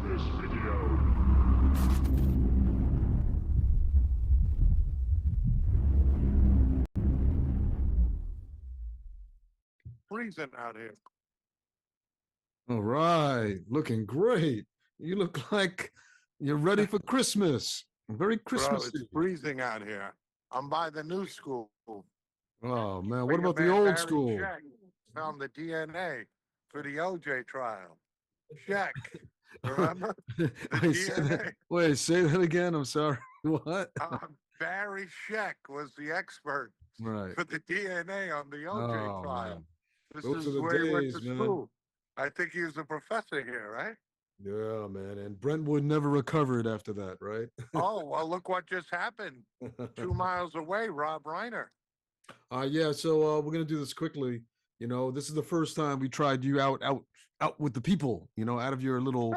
this video. Freezing out here. All right, looking great. You look like you're ready for Christmas. Very Bro, Christmassy. it's freezing out here. I'm by the new school. Oh man, Where what your about the man old Barry school? Scheck found the DNA for the OJ trial. Scheck, remember the Wait, say DNA? that, wait, say that again. I'm sorry. What? Barry Scheck was the expert Right. for the DNA on the OJ Oh trial. man, This those is are the where he went to days, man. school. I think he was a professor here, right? Yeah, man. And Brentwood never recovered after that, right? Oh, well, look what just happened. 2 miles away, Rob Reiner. Yeah. So we're gonna do this quickly. You know, this is the first time we tried you out with the people. You know, out of your little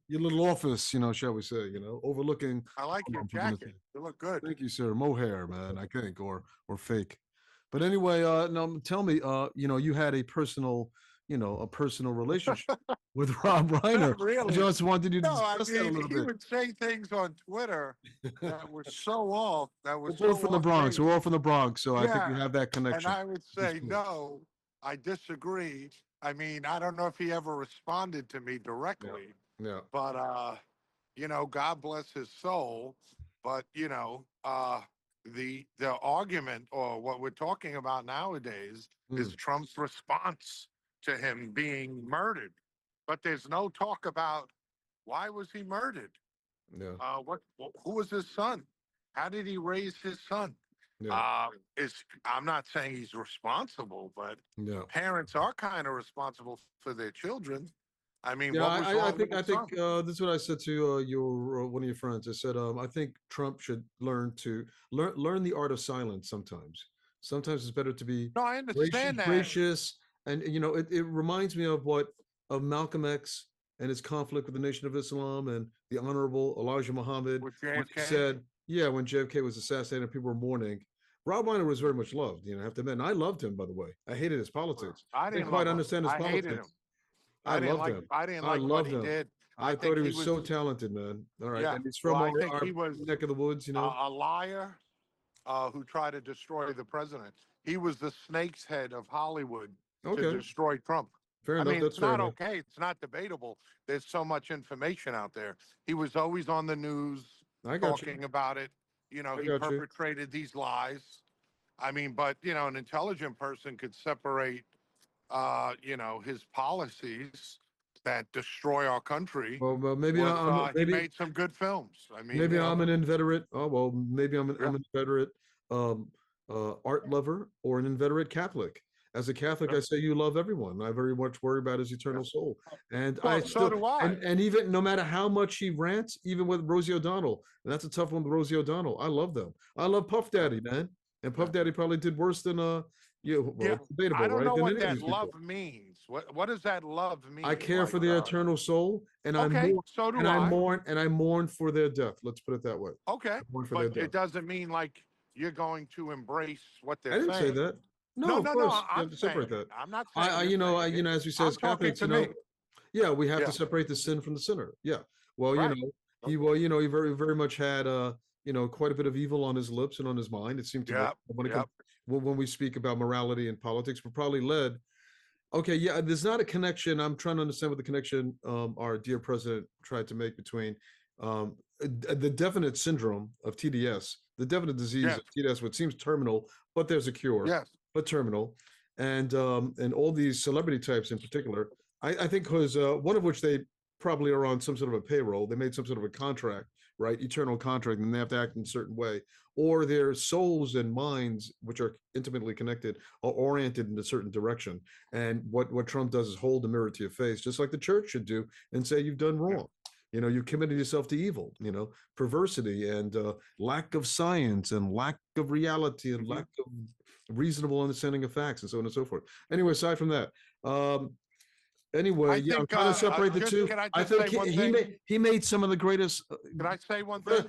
your little office. You know, shall we say? You know, overlooking. I like your jacket. You look good. Thank you, sir. Mohair, man. I think, or fake. But anyway, no, tell me. You know, you had a personal, a personal relationship with Rob Reiner. Not really. I just wanted you to No, I discuss that a mean, little he bit. would say things on Twitter that were so off. That We're was so both from the off Bronx. base. We're all from the Bronx, so I think we Yeah, have that and connection. I would say, no, I disagree. I mean, I don't know if he ever responded to me Yeah. directly, Yeah. but God bless his soul. But the argument or what we're talking about nowadays is Trump's response to him being murdered. But there's no talk about why was he murdered? Yeah. Who was his son? How did he raise his son? Yeah. I'm not saying he's responsible, but Yeah. parents are kind of responsible for their children. I mean, Yeah, what was wrong with I his think son? this is what I said to your one of your friends. I said, I think Trump should learn the art of silence sometimes. Sometimes it's better to be No, I understand that. gracious, and it reminds me of Malcolm X and his conflict with the Nation of Islam and the Honorable Elijah Muhammad With when he JFK? said, yeah, when JFK was assassinated, and people were mourning. Rob Reiner was very much loved. I have to admit, and I loved him, by the way. I hated his politics. I Didn't didn't quite love him. understand his I hated politics. him. I loved him. I didn't I like what loved he him. did. I thought he was so talented, man. All right. Yeah. And he's Well, from I think our he was neck of the woods, a liar who tried to destroy the president. He was the snake's head of Hollywood to Okay. destroy Trump. Fair I enough. mean, That's it's fair not enough. okay. It's not debatable. There's so much information out there. He was always on the news I got you. talking about it. He got you. perpetrated these lies. I mean, but an intelligent person could separate, his policies that destroy our country. Well, maybe With, he maybe made some good films. I mean, maybe I'm an inveterate. Oh well, maybe I'm an inveterate art lover or an inveterate Catholic. As a Catholic, I say you love everyone. I very much worry about his eternal soul, and Well, I so still do I. and even no matter how much he rants, even with Rosie O'Donnell, and that's a tough one with Rosie O'Donnell. I love them. I love Puff Daddy, man, and Puff Daddy probably did worse than it's debatable, I don't right? know Than what any of that these people. love means. What does that love mean? I care for their eternal soul, and Okay, so do I. I mourn for their death. Let's put it that way. Okay, I mourn for but their it death. doesn't mean like you're going to embrace what I they're didn't say saying. that. No, No, of no, course no. you I'm have to saying separate that. it. I'm not saying as we say I'm as talking Catholics, to me. yeah, we have Yeah. to separate the sin from the sinner. Yeah. Well, Right. he very very much had quite a bit of evil on his lips and on his mind. It seemed to me Yep. when it Yep. when we speak about morality and politics, we're probably led. Okay, yeah, there's not a connection. I'm trying to understand what the connection our dear president tried to make between the definite syndrome of TDS, the definite disease Yes. of TDS, which seems terminal, but there's a cure, Yes. but terminal, and all these celebrity types in particular. I think because one of which they probably are on some sort of a payroll. They made some sort of a contract, right? Eternal contract, and they have to act in a certain way, or their souls and minds, which are intimately connected, are oriented in a certain direction. And what Trump does is hold the mirror to your face, just like the church should do, and say you've done wrong. You committed yourself to evil, perversity and lack of science and lack of reality and lack of reasonable understanding of facts and so on and so forth. Anyway, aside from that, anyway, I'm trying to separate the two. I think he made some of the greatest. Can I say one thing?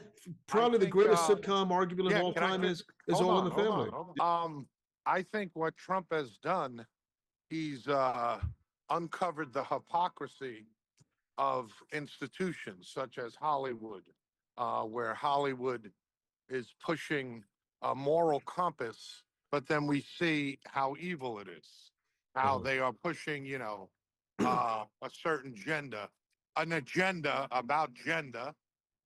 Probably the greatest sitcom, arguably of all time, is All in the Family. I think what Trump has done, he's uncovered the hypocrisy of institutions such as Hollywood, where Hollywood is pushing a moral compass, but then we see how evil it is, how they are pushing, a certain an agenda about gender,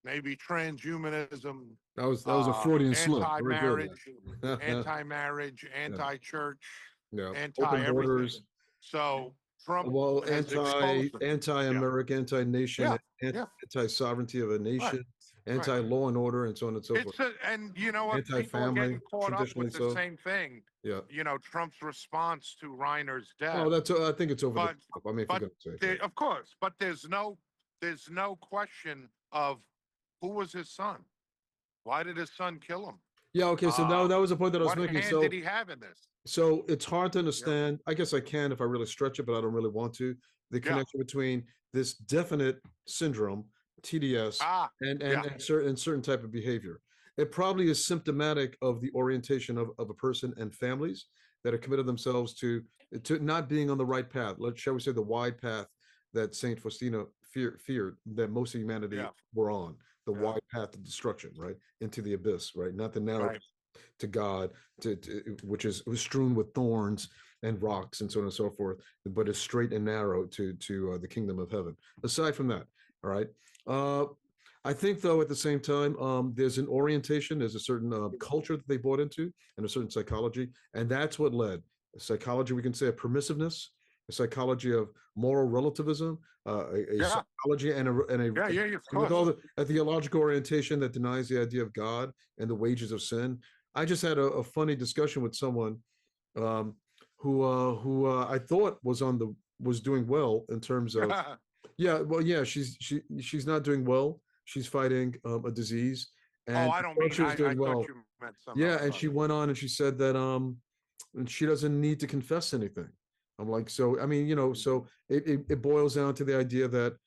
maybe transhumanism, That was a Freudian slip. Very good. anti-marriage, anti-marriage, Yeah, anti-church, yeah. Open anti-everything. borders. So Trump Well, has exposed them. Yeah, anti-American, anti-nation, yeah, yeah. anti-sovereignty of a Right, nation, right. anti-law and order, and so on and so forth. And you know what? People are Anti-family, getting caught up traditionally with the so. same thing. Yeah. Trump's response to Reiner's death. Oh, I think it's over the But top. I mean, for but goodness sake. Right? of course, but there's no question of who was his son. Why did his son kill him? Yeah. Okay. So now that was the point that I was What making. hand did he have in this? So it's hard to Yeah, understand. I guess I can if I really stretch it, but I don't really want to. The yeah. connection between this definite syndrome, TDS, Ah, yeah, and certain type of behavior. It probably is symptomatic of the orientation of a person and families that have committed themselves to not being on the right path. Shall we say the wide path that Saint Faustina feared that most of humanity yeah, were on, the yeah. wide path to destruction, right, into the abyss, right, not the narrow Right. to God, which is strewn with thorns and rocks and so on and so forth, but is straight and narrow to the kingdom of heaven. Aside from that, all right. I think, though, at the same time, there's an orientation, there's a certain culture that they bought into, and a certain psychology, and that's what led psychology. We can say a permissiveness, a psychology of moral relativism, a Yeah, psychology and yeah, yeah, of and with all course. a theological orientation that denies the idea of God and the wages of sin. I just had a funny discussion with someone um, who I thought was doing well in terms of yeah, she's not doing well. She's fighting a disease, Oh, and I I don't thought mean she was I doing thought well. you meant some Yeah, and she other. went on and she said that and she doesn't need to confess anything. I'm like, so I mean, so it boils down to the idea that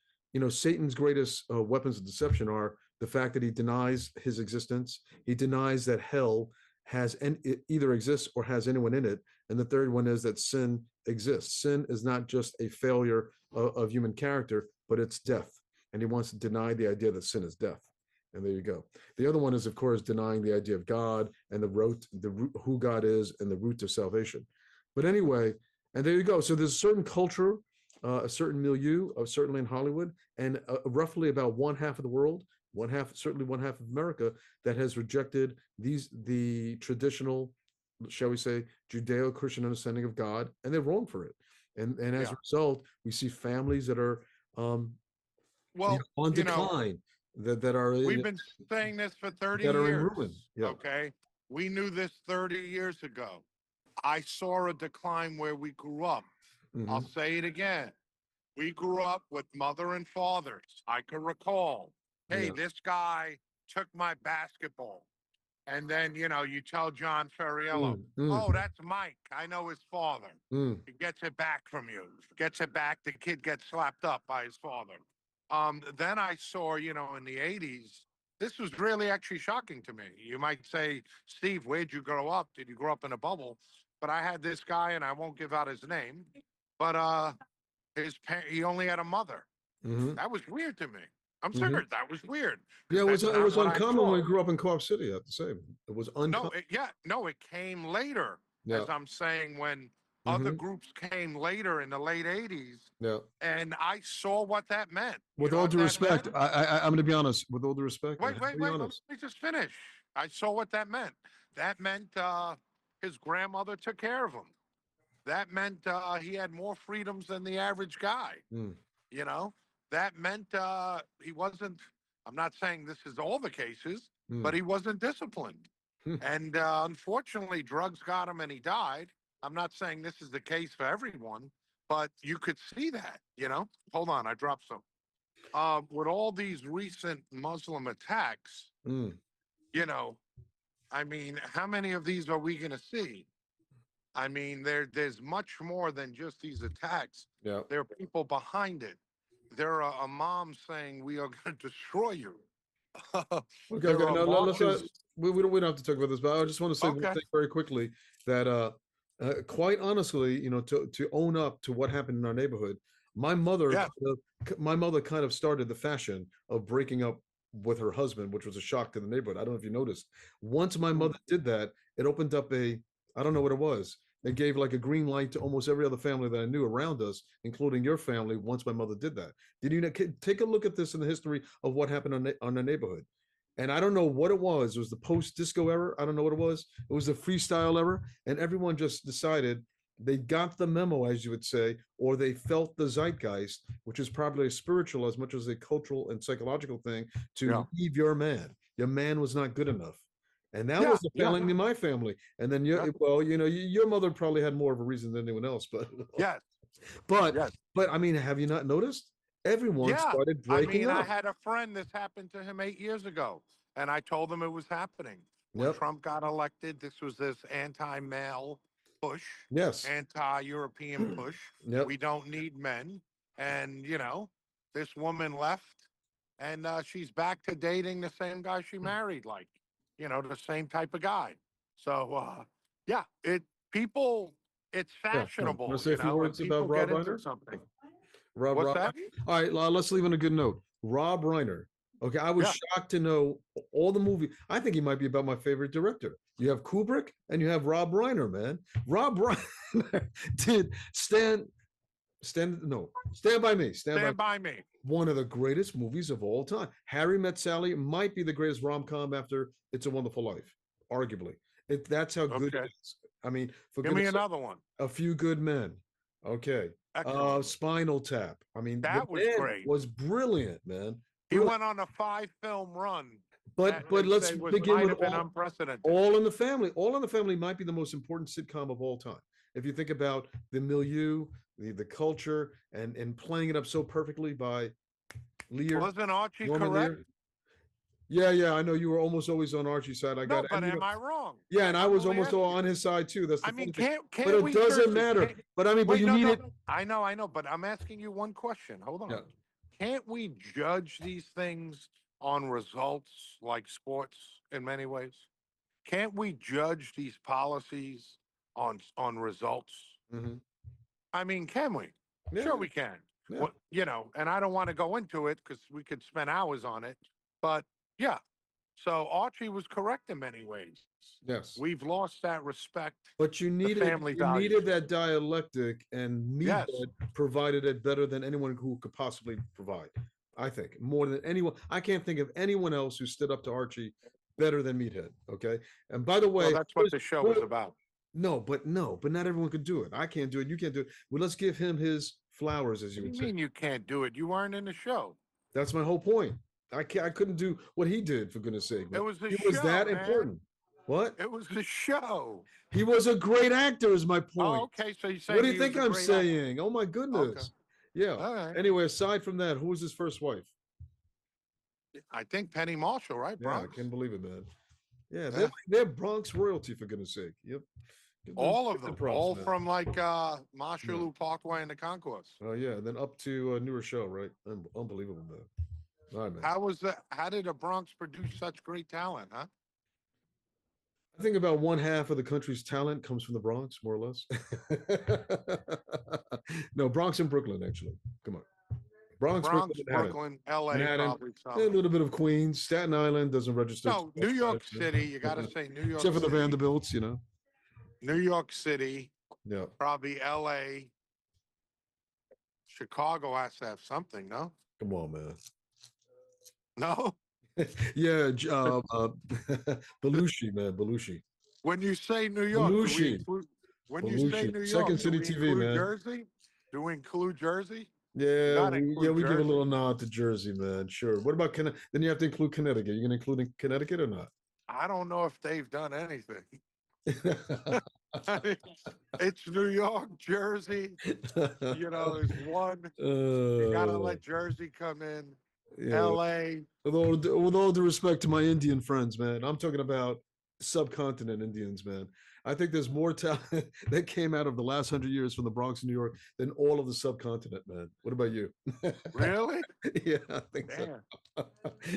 Satan's greatest weapons of deception are the fact that he denies his existence, he denies that hell it either exists or has anyone in it, and the third one is that sin exists. Sin is not just a failure of human character, but it's death, and he wants to deny the idea that sin is death. And there you go. The other one is, of course, denying the idea of God and the root, who God is, and the root of salvation. But anyway, and there you go. So there's a certain culture, a certain milieu, certainly in Hollywood, and roughly about one half of the world, certainly one half of America, that has rejected the traditional, shall we say, Judeo-Christian understanding of God, and they're wrong for it. And as Yeah. a result, we see families that are Well, on decline, that are we've been saying this for 30 that are in years. ruin. Yeah. Okay. We knew this 30 years ago. I saw a decline where we grew up. I'll say it again. We grew up with mother and fathers. I can recall, hey, Yeah. this guy took my basketball. And then, you tell John Ferriello, oh, that's Mike. I know his father. He gets it back from you. Gets it back. The kid gets slapped up by his father. Then I saw, in the 80s, this was really actually shocking to me. You might say, Steve, where'd you grow up? Did you grow up in a bubble? But I had this guy, and I won't give out his name, but he only had a mother. That was weird to me. I'm serious. That was weird. Yeah, it was uncommon when we grew up in Co-op City. I have to say, it was uncommon. It came later. Yeah. As I'm saying, when other groups came later in the late 80s. Yeah. And I saw what that meant. With all due respect, I'm going to be honest. With all due respect, wait. Let me just finish. I saw what that meant. That meant his grandmother took care of him. That meant he had more freedoms than the average guy. That meant he wasn't. I'm not saying this is all the cases, but he wasn't disciplined. And unfortunately, drugs got him and he died. I'm not saying this is the case for everyone, but you could see that, Hold on, I dropped some. With all these recent Muslim attacks, I mean, how many of these are we going to see? I mean, there's much more than just these attacks. Yeah. There are people behind it. There are a mom saying, we are going to destroy you. Okay. Now, we don't have to talk about this, but I just want to say one thing very quickly that quite honestly, to own up to what happened in our neighborhood, My mother, Yes. kind of started the fashion of breaking up with her husband, which was a shock to the neighborhood. I don't know if you noticed. Once my mother did that, it opened up I don't know what it was. It gave like a green light to almost every other family that I knew around us, including your family. Once my mother did that, did you take a look at this in the history of what happened on the neighborhood? And I don't know what it was. It was the post-disco era. I don't know what it was. It was the freestyle era, and everyone just decided they got the memo, as you would say, or they felt the zeitgeist, which is probably a spiritual as much as a cultural and psychological thing, to leave your man. Your man was not good enough. And that was the failing in my family. And then, your mother probably had more of a reason than anyone else. But yes, but I mean, have you not noticed? Everyone started breaking up. I had a friend. This happened to him 8 years ago, and I told him it was happening when Trump got elected. This was this anti-male push, anti-European push. We don't need men, and this woman left, and she's back to dating the same guy she married, like the same type of guy. So it's fashionable. Let's say a few words about Rob Reiner. Something. What's that? All right, let's leave on a good note. Rob Reiner. Okay, I was shocked to know all the movie. I think he might be about my favorite director. You have Kubrick and you have Rob Reiner, man. Rob Reiner did Stand by Me. Stand by Me. One of the greatest movies of all time. Harry Met Sally might be the greatest rom-com after It's a Wonderful Life, arguably. That's how good it is. I mean, give me another one. A Few Good Men. Okay. Spinal Tap. I mean, that was great. Was brilliant, man. He went on a 5-film run. But let's begin with All in the Family. All in the Family might be the most important sitcom of all time. If you think about the milieu, the culture, and playing it up so perfectly by Lear. Wasn't Archie correct? Yeah, I know you were almost always on Archie's side. But am I wrong? Yeah, and I was almost on his side too. That's the can't but it doesn't matter. But I mean, but you need it. I know. But I'm asking you one question. Hold on. Yeah. Can't we judge these things on results like sports in many ways? Can't we judge these policies on results? Mm-hmm. I mean, can we? Yeah. Sure, we can. Yeah. Well, and I don't want to go into it because we could spend hours on it. But yeah, so Archie was correct in many ways. Yes, we've lost that respect. But you needed that dialectic, and Meathead provided it better than anyone who could possibly provide. I think more than anyone. I can't think of anyone else who stood up to Archie better than Meathead. Okay, and by the way, that's what the show was about. No, but not everyone could do it. I can't do it. You can't do it. Well, let's give him his flowers, as you would say. What do you mean you can't do it? You weren't in the show. That's my whole point. I couldn't do what he did, for goodness sake. Man. It was the show. He was that man. Important. What? It was the show. He was a great actor, is my point. Oh, okay, so you saying what do you think I'm saying? Actor? Oh my goodness. Okay. Yeah. All right. Anyway, aside from that, who was his first wife? I think Penny Marshall, right? Bronx? Yeah, I can't believe it, man. Yeah, they're Bronx royalty, for goodness sake. Yep. All of them, props, from like Marshall Parkway and the Concourse. Oh yeah, and then up to a newer show, right? Unbelievable, man. All right, man. How did the Bronx produce such great talent, huh? I think about one half of the country's talent comes from the Bronx, more or less. No, Bronx and Brooklyn, actually. Come on. Bronx Brooklyn, LA, probably a little bit of Queens. Staten Island doesn't register. No, New York City. You got to say New York. Except for the Vanderbilts, New York City. Yeah. Probably LA. Chicago has to have something, no? Come on, man. No? Yeah, Belushi, man, Belushi. When you say New York, Belushi. You say New York, Second City TV, man. Jersey? Do we include Jersey? Yeah, we give a little nod to Jersey, man. Sure. What about Connecticut? Then you have to include Connecticut. You gonna include Connecticut or not? I don't know if they've done anything. It's New York, Jersey. There's one. You gotta let Jersey come in. Yeah. LA. With all due respect to my Indian friends, man, I'm talking about subcontinent Indians, man. I think there's more talent that came out of the last 100 years from the Bronx, New York, than all of the subcontinent, man. What about you? Really? Yeah, I think so.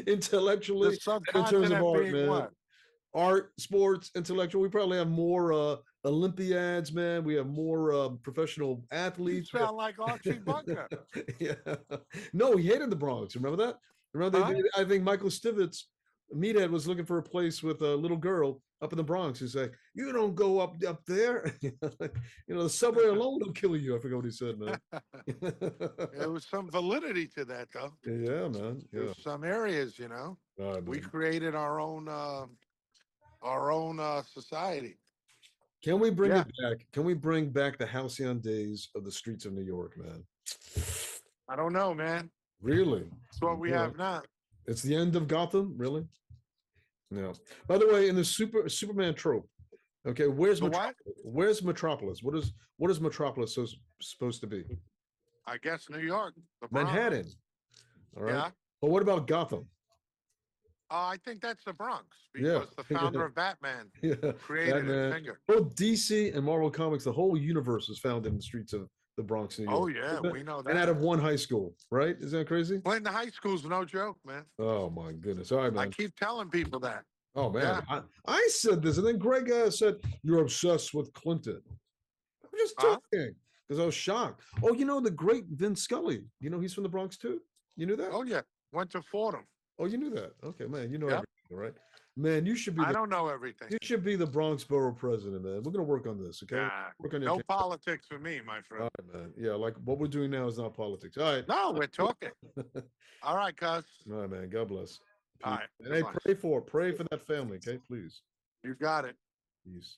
Intellectually, in terms of art, man. What? Art, sports, intellectual. We probably have more Olympiads, man. We have more professional You athletes. sound like Archie Bunker. Yeah. No, he hated the Bronx. Remember that? Remember Huh? I think Michael Stivet's Meathead was looking for a place with a little girl up in the Bronx. He's like, "You don't go up there. The subway alone will kill you." I forget what he said, man. There was some validity to that, though. Yeah, man. Yeah. There's some areas, All right, we man. created our own society. Can we bring Yeah. it back? Can we bring back the halcyon days of the streets of New York, man? I don't know, man. Really? It's what we have now. It's the end of Gotham, really? No. By the way, in the Superman trope, okay, where's Metropolis? Where's Metropolis? What is Metropolis supposed to be? I guess New York, Manhattan. All right. Yeah. But what about Gotham? I think that's the Bronx because the founder of Batman created Batman. it. Finger. Both DC and Marvel Comics, the whole universe was found in the streets of the Bronx, New York. Oh yeah, we know that. And out of one high school, right? Isn't that crazy? Well, in the high school's no joke, man. Oh my goodness! All right, man. I keep telling people that. Oh man, I said this, and then Greg said you're obsessed with Clinton. I'm just joking because I was shocked. Oh, the great Vince Scully. He's from the Bronx too. You knew that? Oh yeah, went to Fordham. Oh, you knew that? Okay, man. Everything, right? Man, you should be. I don't know everything. You should be the Bronx Borough president, man. We're gonna work on this, okay? Work on no politics for me, my friend. All right, man. Yeah, like what we're doing now is not politics. All right. No, we're talking. All right, cuz. All right, man. God bless. Peace. All right. And hey, pray for that family, okay? Please. You got it. Peace.